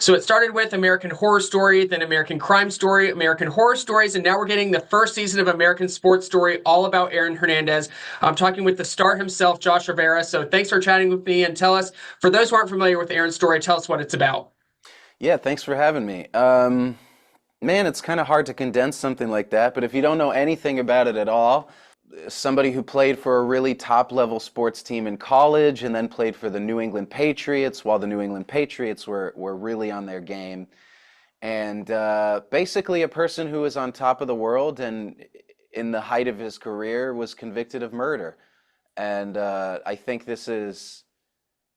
So it started with American Horror Story, then American Crime Story, American Horror Stories, and now we're getting the first season of American Sports Story, all about Aaron Hernandez. I'm talking with the star himself, Josh Rivera. So thanks for chatting with me, and tell us, for those who aren't familiar with Aaron's story, tell us what it's about. Yeah, thanks for having me. Man, it's kind of hard to condense something like that, but if you don't know anything about it at all, somebody who played for a really top level sports team in college and then played for the New England Patriots while the New England Patriots were really on their game. And basically, a person who was on top of the world and in the height of his career was convicted of murder. And I think this is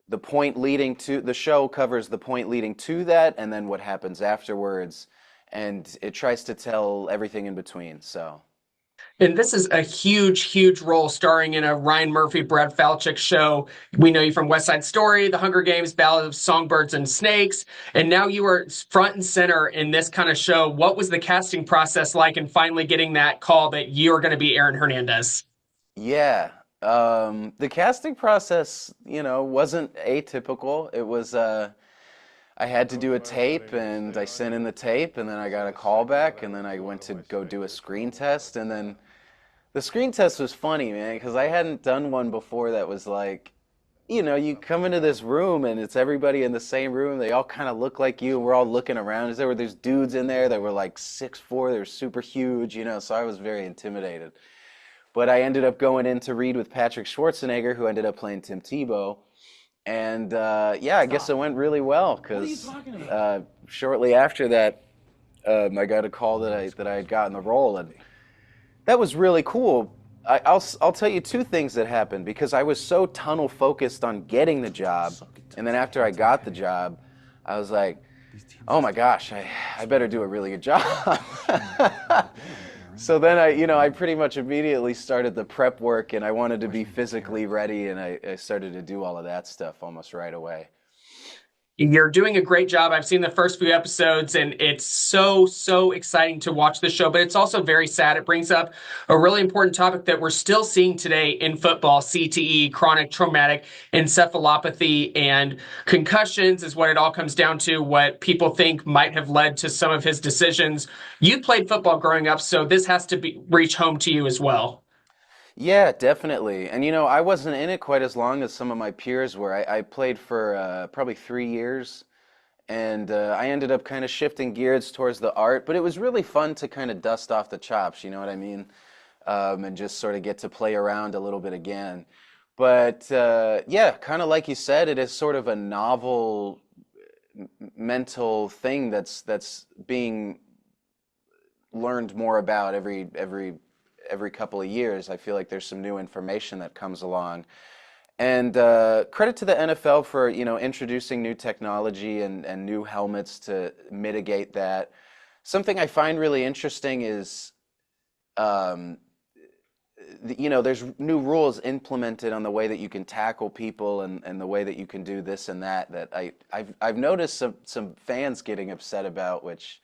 the point leading to the show covers the point leading to that and then what happens afterwards. And it tries to tell everything in between. So. And this is a huge, huge role starring in a Ryan Murphy, Brad Falchuk show. We know you from West Side Story, The Hunger Games, Ballad of Songbirds and Snakes, and now you are front and center in this kind of show. What was the casting process like and finally getting that call that you're going to be Aaron Hernandez? Yeah, the casting process, wasn't atypical. It was, I had to do a tape, and I sent in the tape, and then I got a call back, and then I went to go do a screen test, and then the screen test was funny, man, because I hadn't done one before that was like, you come into this room, and it's everybody in the same room. They all kind of look like you, and we're all looking around. There's dudes in there that were like 6'4", they were super huge, so I was very intimidated. But I ended up going in to read with Patrick Schwarzenegger, who ended up playing Tim Tebow. And yeah, I guess it went really well because shortly after that, I got a call that I had gotten the role, and that was really cool. I'll tell you two things that happened because I was so tunnel focused on getting the job, and then after I got the job, I was like, oh my gosh, I better do a really good job. So then I pretty much immediately started the prep work, and I wanted to be physically ready, and I started to do all of that stuff almost right away. You're doing a great job. I've seen the first few episodes, and it's so, so exciting to watch the show, but it's also very sad. It brings up a really important topic that we're still seeing today in football: CTE, chronic traumatic encephalopathy, and concussions is what it all comes down to, what people think might have led to some of his decisions. You played football growing up, so this has to reach home to you as well. Yeah, definitely. And I wasn't in it quite as long as some of my peers were. I played for probably 3 years, and I ended up kind of shifting gears towards the art, but it was really fun to kind of dust off the chops, you know what I mean? And just sort of get to play around a little bit again. But yeah, kind of like you said, it is sort of a novel mental thing that's being learned more about every couple of years. I feel like there's some new information that comes along. And credit to the NFL for, introducing new technology and new helmets to mitigate that. Something I find really interesting is, um, there's new rules implemented on the way that you can tackle people and the way that you can do this and that I've noticed some fans getting upset about, which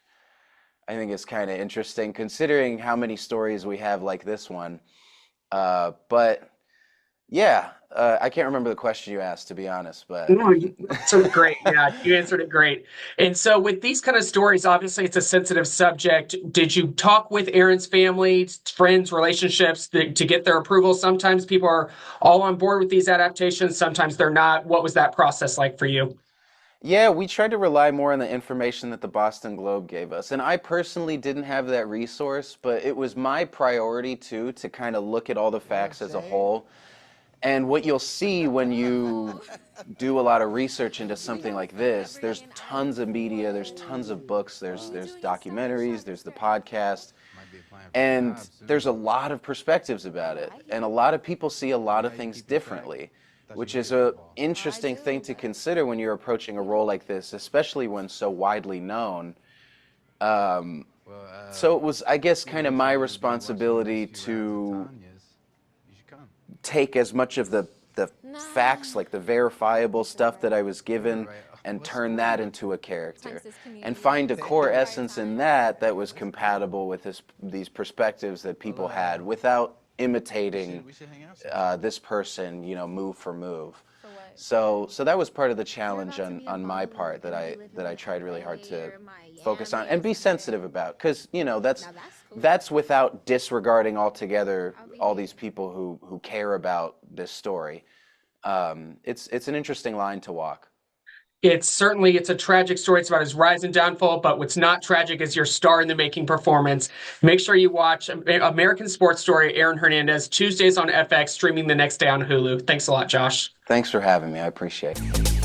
I think is kind of interesting considering how many stories we have like this one. But yeah, I can't remember the question you asked, to be honest, but No, you answered it great. Yeah, you answered it great. And so, with these kind of stories, obviously it's a sensitive subject. Did you talk with Aaron's family, friends, relationships to get their approval? Sometimes people are all on board with these adaptations, sometimes they're not. What was that process like for you? yeah, we tried to rely more on the information that the Boston Globe gave us. And I personally didn't have that resource, but it was my priority too to kind of look at all the facts as a whole. And what you'll see when you do a lot of research into something like this, there's tons of media, there's tons of books, there's documentaries, there's the podcast, and there's a lot of perspectives about it. And a lot of people see a lot of things differently, which is a interesting thing to consider when you're approaching a role like this, especially when so widely known. Um, so it was, I guess, kind of my responsibility to take as much of the facts, like the verifiable stuff that I was given, and turn that into a character, and find a core essence in that that was compatible with these perspectives that people had, without imitating this person, move for move. For what? So that was part of the You're challenge about to be a on my Bollywood part that I country that I living tried really hard LA to or focus on Miami and or be sensitive somewhere. about, because that's Now that's cool. that's without disregarding altogether I'll be all there. these people who care about this story. It's an interesting line to walk. It's a tragic story. It's about his rise and downfall, but what's not tragic is your star in the making performance. Make sure you watch American Sports Story, Aaron Hernandez, Tuesdays on FX, streaming the next day on Hulu. Thanks a lot, Josh. Thanks for having me. I appreciate it.